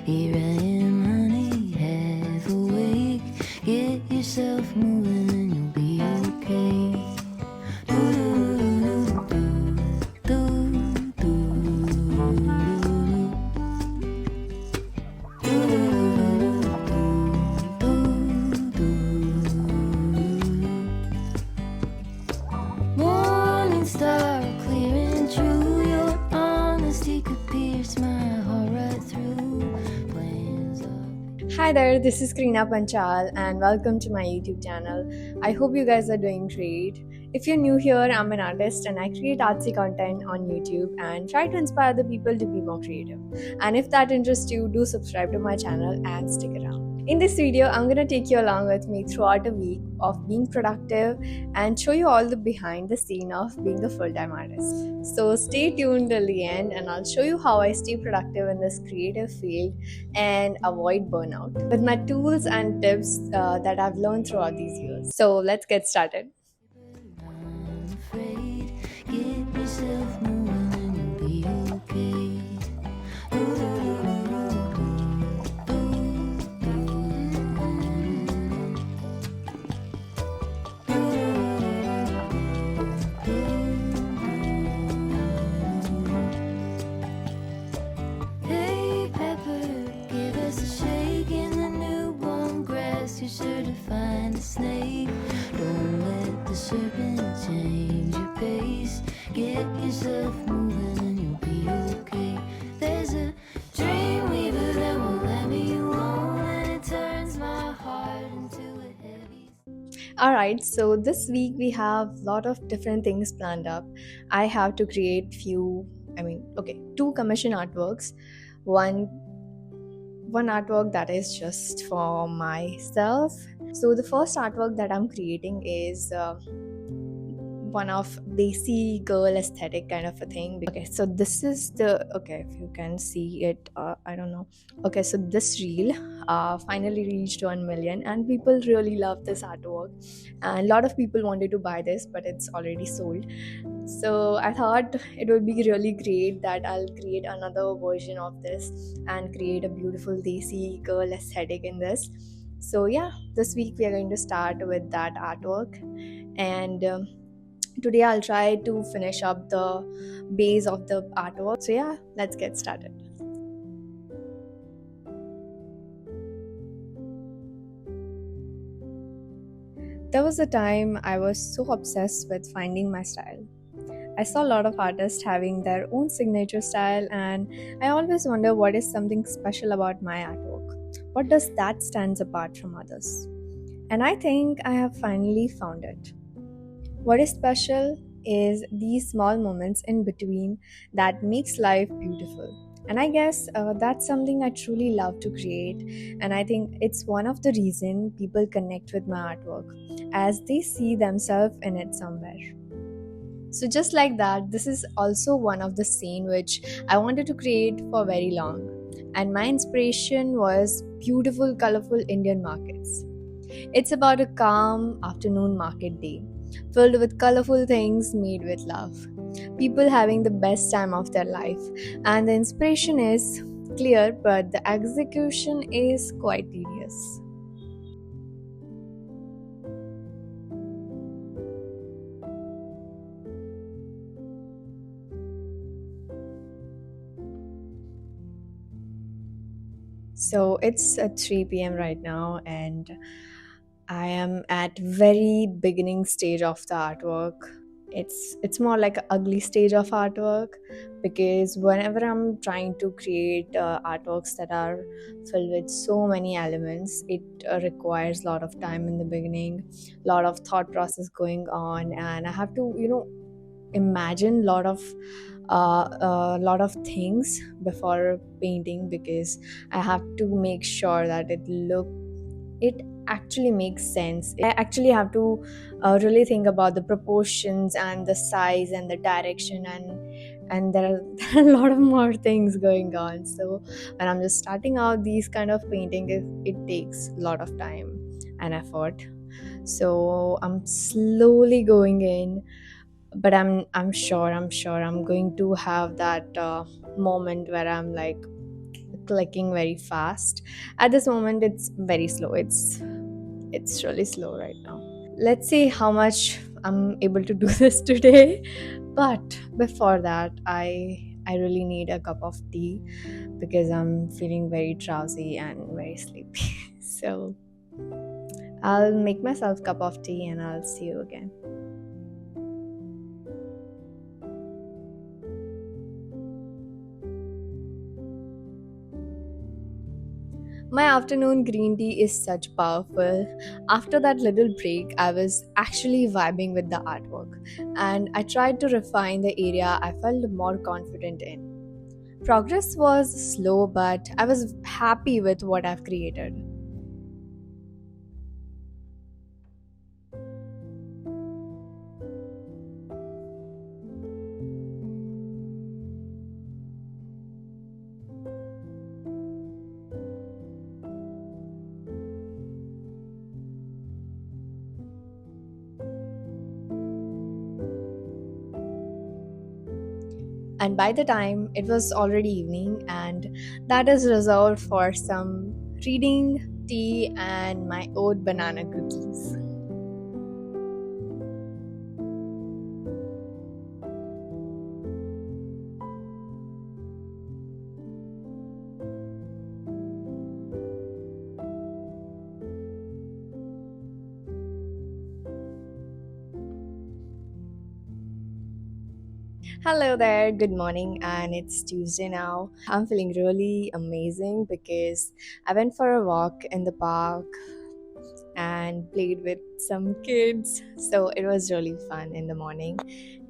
Here I am, honey, half awake. Get yourself moving and you'll be okay. Morning star, clear and true. Your honesty could pierce my heart right through. Plans of Hi there, this is Krina Panchal and welcome to my YouTube channel. I hope you guys are doing great. If you're new here, I'm an artist and I create artsy content on YouTube and try to inspire the people to be more creative. And if that interests you, do subscribe to my channel and stick around. In this video, I'm gonna take you along with me throughout a week of being productive and show you all the behind the scene of being a full-time artist. So stay tuned till the end and I'll show you how I stay productive in this creative field and avoid burnout with my tools and tips that I've learned throughout these years. So let's get started. unafraid. Get yourself moving and you'll be okay. Hey Pepper, give us a shake in the newborn grass. You're sure to find a snake. Don't let the serpent change your pace. Get yourself moving and you'll be okay. There's a dream weaver that won't let me alone, and it turns my heart into a heavy. All right, so this week we have a lot of different things planned up. I have to create two commission artworks. One artwork that is just for myself. So the first artwork that I'm creating is one of desi girl aesthetic kind of a thing. Okay, so this is if you can see it, I don't know. Okay, so this reel finally reached 1 million and people really love this artwork, and a lot of people wanted to buy this but it's already sold. So I thought it would be really great that I'll create another version of this and create a beautiful desi girl aesthetic in this. So yeah, this week we are going to start with that artwork, and today I'll try to finish up the base of the artwork. So yeah, let's get started. There was a time I was so obsessed with finding my style. I saw a lot of artists having their own signature style, and I always wonder what is something special about my artwork. What does that stands apart from others? And I think I have finally found it. What is special is these small moments in between that makes life beautiful. And I guess that's something I truly love to create, and I think it's one of the reason people connect with my artwork as they see themselves in it somewhere. So just like that, this is also one of the scene which I wanted to create for very long. And my inspiration was beautiful, colorful Indian markets. It's about a calm afternoon market day, filled with colorful things made with love. People having the best time of their life. And the inspiration is clear, but the execution is quite tedious. So it's at 3 p.m. right now, and I am at very beginning stage of the artwork. It's more like an ugly stage of artwork, because whenever I'm trying to create artworks that are filled with so many elements, it requires a lot of time in the beginning, a lot of thought process going on, and I have to imagine a lot of things before painting, because I have to make sure that it actually makes sense. I actually have to really think about the proportions and the size and the direction, and there are, there are a lot of more things going on. So when I'm just starting out these kind of painting, it takes a lot of time and effort. So I'm slowly going in, but I'm sure I'm going to have that moment where I'm like, clicking very fast. At this moment, it's very slow. It's really slow right now. Let's see how much I'm able to do this today. But before that, I really need a cup of tea because I'm feeling very drowsy and very sleepy. So I'll make myself a cup of tea and I'll see you again. My afternoon green tea is such powerful. After that little break, I was actually vibing with the artwork and I tried to refine the area I felt more confident in. Progress was slow, but I was happy with what I've created. And by the time it was already evening, and that is reserved for some reading, tea, and my oat banana cookies. Hello there, good morning, and it's Tuesday now. I'm feeling really amazing because I went for a walk in the park and played with some kids, so it was really fun in the morning.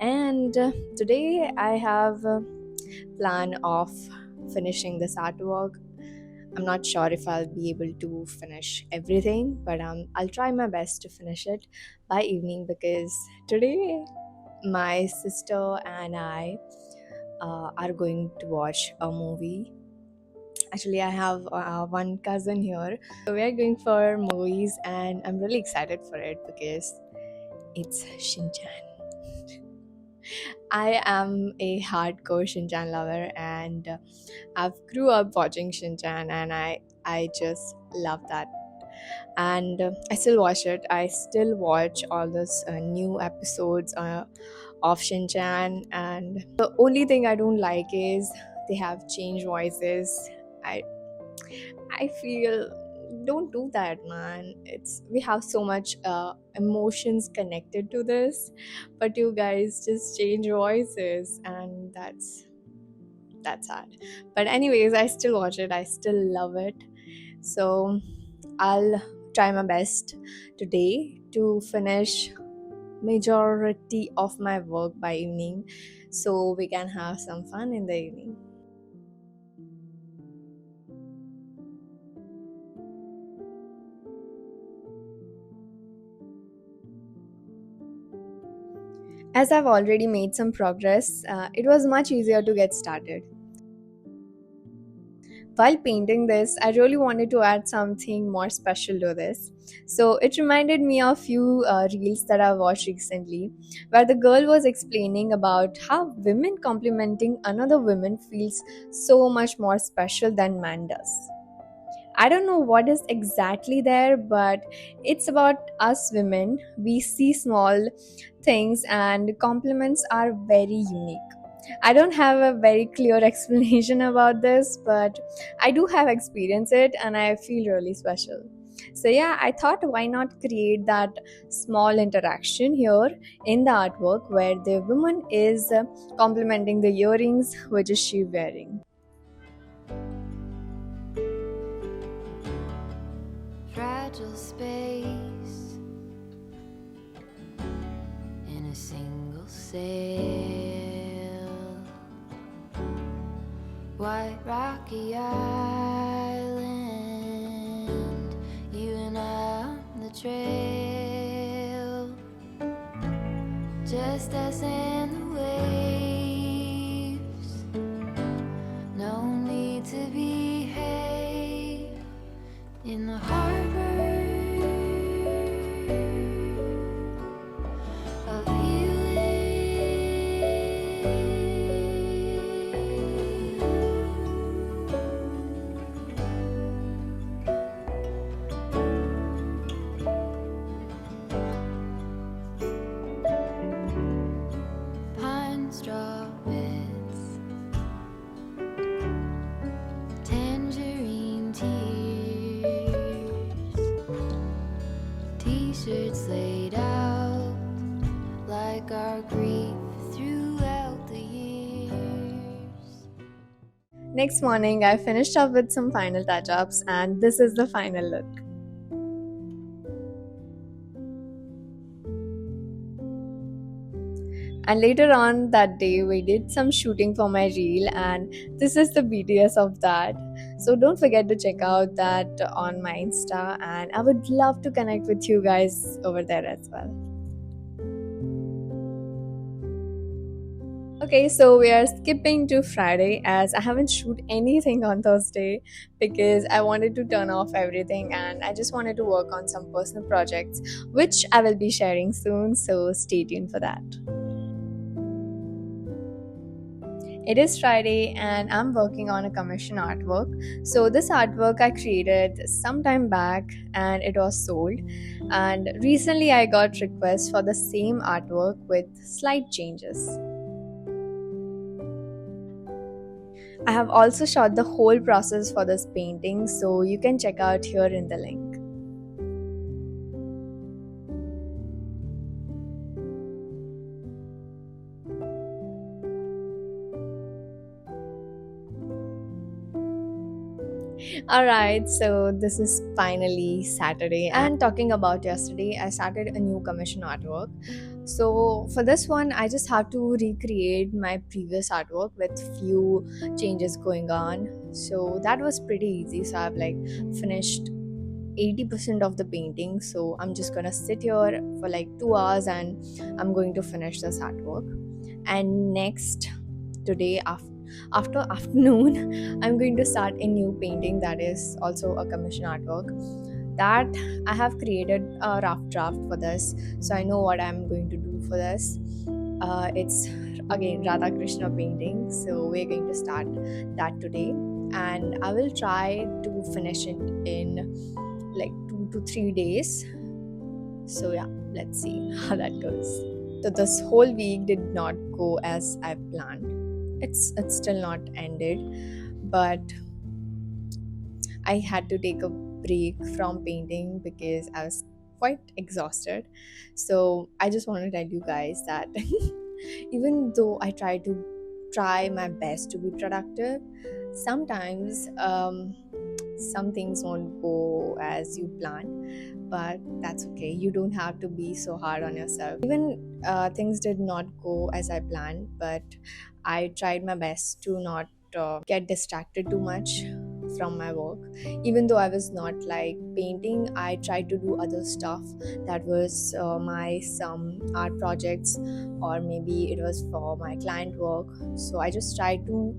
And today I have a plan of finishing this artwork. I'm not sure if I'll be able to finish everything, but I'll try my best to finish it by evening because today my sister and I are going to watch a movie. Actually, I have one cousin here, so we are going for movies, and I'm really excited for it because it's Shinchan. I am a hardcore Shinchan lover, and I've grew up watching Shinchan, and I just love that. And I still watch it. I still watch all those new episodes of Shinchan, and the only thing I don't like is they have changed voices. I I feel don't do that, man. It's we have so much emotions connected to this, but you guys just change voices, and that's sad. But anyways, I still watch it. I still love it. So I'll try my best today to finish majority of my work by evening so we can have some fun in the evening. As I've already made some progress, it was much easier to get started. While painting this, I really wanted to add something more special to this. So it reminded me of few reels that I watched recently, where the girl was explaining about how women complimenting another woman feels so much more special than man does. I don't know what is exactly there, but it's about us women. We see small things, and compliments are very unique. I don't have a very clear explanation about this, but I do have experienced it and I feel really special. So, yeah, I thought why not create that small interaction here in the artwork where the woman is complimenting the earrings which is she wearing. Fragile space in a single sail. White rocky island, you and I on the trail. Just us and the waves. No need to behave in the harbor of healing. our grief throughout the years. Next morning, I finished up with some final touch ups, and this is the final look. And later on that day, we did some shooting for my reel, and this is the BTS of that. So don't forget to check out that on my Insta, and I would love to connect with you guys over there as well. Okay, so we are skipping to Friday as I haven't shoot anything on Thursday because I wanted to turn off everything and I just wanted to work on some personal projects which I will be sharing soon, so stay tuned for that. It is Friday and I'm working on a commission artwork. So this artwork I created some time back and it was sold. And recently I got requests for the same artwork with slight changes. I have also shot the whole process for this painting, so you can check out here in the link. Alright, so this is finally Saturday, and talking about yesterday, I started a new commission artwork. So for this one, I just have to recreate my previous artwork with few changes going on. So that was pretty easy. So I've like finished 80% of the painting. So I'm just gonna sit here for like 2 hours and I'm going to finish this artwork. And next, today after afternoon, I'm going to start a new painting that is also a commission artwork that I have created a rough draft for this, so I know what I'm going to do for this. It's again Radha Krishna painting, so we're going to start that today, and I will try to finish it in like 2 to 3 days. So yeah, let's see how that goes. So this whole week did not go as I planned. It's still not ended, but I had to take a break from painting because I was quite exhausted. So I just want to tell you guys that even though I try my best to be productive, sometimes some things won't go as you plan, but that's okay. You don't have to be so hard on yourself. Even things did not go as I planned, but I tried my best to not get distracted too much from my work. Even though I was not like painting, I tried to do other stuff that was my some art projects, or maybe it was for my client work. So I just tried to,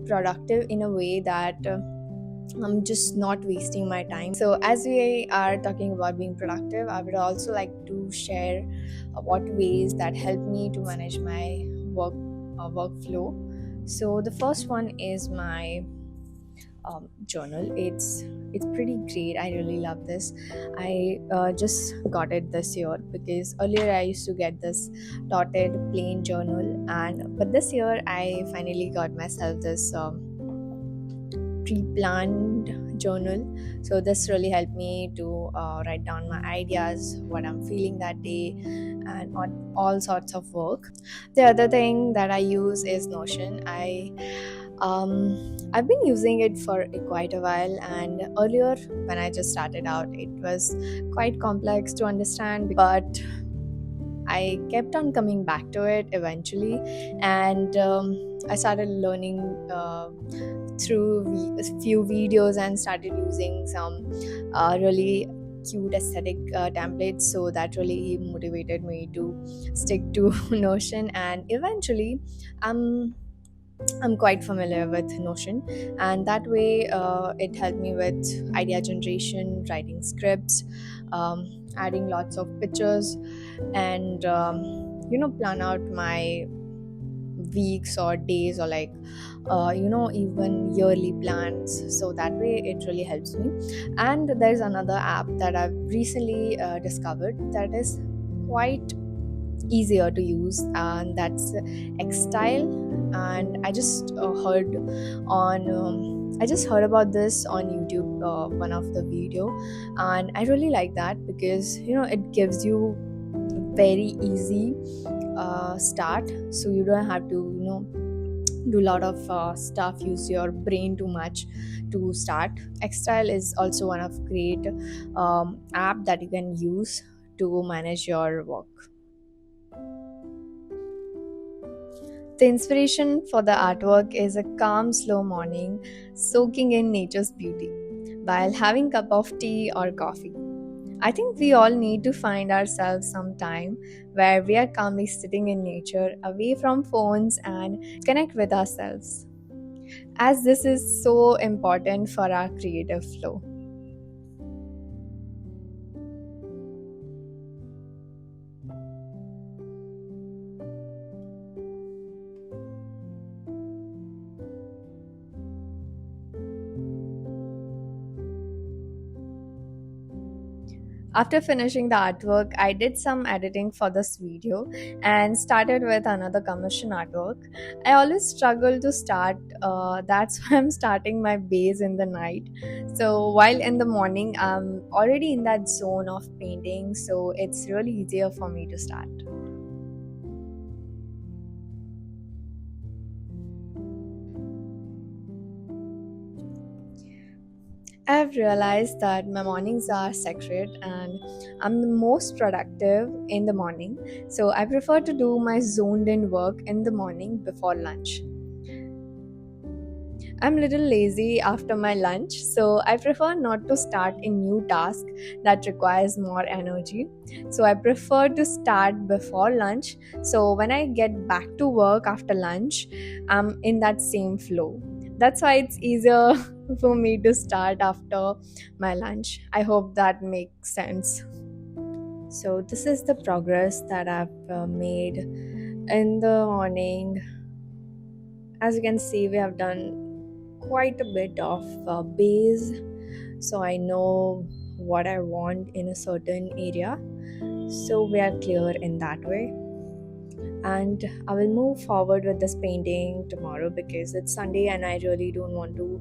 productive in a way that I'm just not wasting my time. So as we are talking about being productive, I would also like to share what ways that help me to manage my workflow. So the first one is my journal. It's pretty great. I really love this. I just got it this year because earlier I used to get this dotted plain journal, but this year I finally got myself this pre-planned journal. So this really helped me to write down my ideas, what I'm feeling that day, and on all sorts of work. The other thing that I use is Notion. I've been using it for quite a while, and earlier when I just started out, it was quite complex to understand, but I kept on coming back to it eventually, and I started learning through a few videos and started using some really cute aesthetic templates. So that really motivated me to stick to Notion, and eventually I'm quite familiar with Notion, and that way it helped me with idea generation, writing scripts, adding lots of pictures, and plan out my weeks or days, or like even yearly plans. So that way it really helps me. And there's another app that I've recently discovered that is quite easier to use, and that's Xstyle. And I just heard about this on YouTube, one of the video, and I really like that because it gives you very easy start, so you don't have to do a lot of stuff, use your brain too much to start. Xstyle is also one of great app that you can use to manage your work. The inspiration for the artwork is a calm, slow morning, soaking in nature's beauty while having a cup of tea or coffee. I think we all need to find ourselves some time where we are calmly sitting in nature, away from phones, and connect with ourselves, as this is so important for our creative flow. After finishing the artwork, I did some editing for this video and started with another commission artwork. I always struggle to start, that's why I'm starting my base in the night. So while in the morning, I'm already in that zone of painting, so it's really easier for me to start. I've realized that my mornings are sacred and I'm the most productive in the morning. So I prefer to do my zoned in work in the morning before lunch. I'm a little lazy after my lunch, so I prefer not to start a new task that requires more energy. So I prefer to start before lunch. So when I get back to work after lunch, I'm in that same flow. That's why it's easier for me to start after my lunch. I hope that makes sense. So, this is the progress that I've made in the morning. As you can see, we have done quite a bit of base, so I know what I want in a certain area. So, we are clear in that way. And I will move forward with this painting tomorrow because it's Sunday and I really don't want to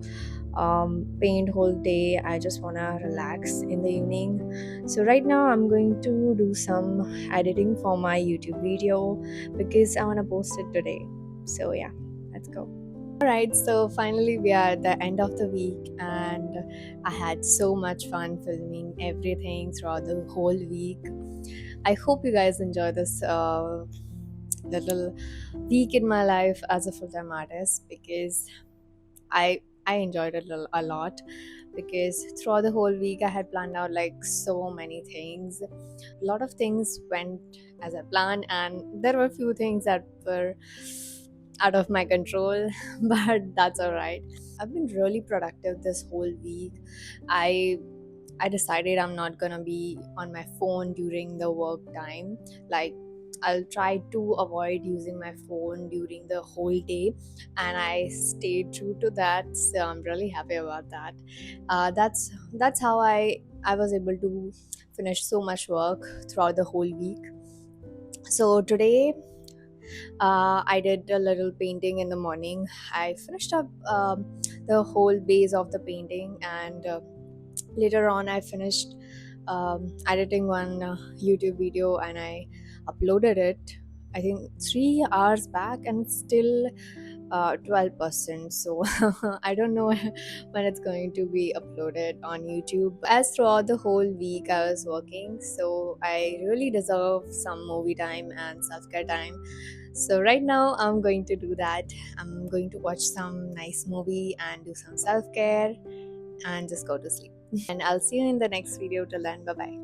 paint whole day. I just want to relax in the evening. So right now I'm going to do some editing for my YouTube video because I want to post it today. So yeah, let's go. Alright, so finally we are at the end of the week and I had so much fun filming everything throughout the whole week. I hope you guys enjoy this little week in my life as a full-time artist because I enjoyed it a lot because throughout the whole week I had planned out like so many things. A lot of things went as I planned, and there were a few things that were out of my control, but that's all right. I've been really productive this whole week. I I decided I'm not gonna be on my phone during the work time. Like, I'll try to avoid using my phone during the whole day, and I stayed true to that. So I'm really happy about that. That's how I was able to finish so much work throughout the whole week. So today, I did a little painting in the morning. I finished up the whole base of the painting, and later on I finished editing one YouTube video and I uploaded it, I think 3 hours back, and it's still 12%. So I don't know when it's going to be uploaded on YouTube. As throughout the whole week I was working, so I really deserve some movie time and self-care time. So right now I'm going to do that. I'm going to watch some nice movie and do some self-care and just go to sleep. And I'll see you in the next video. Till then, bye bye.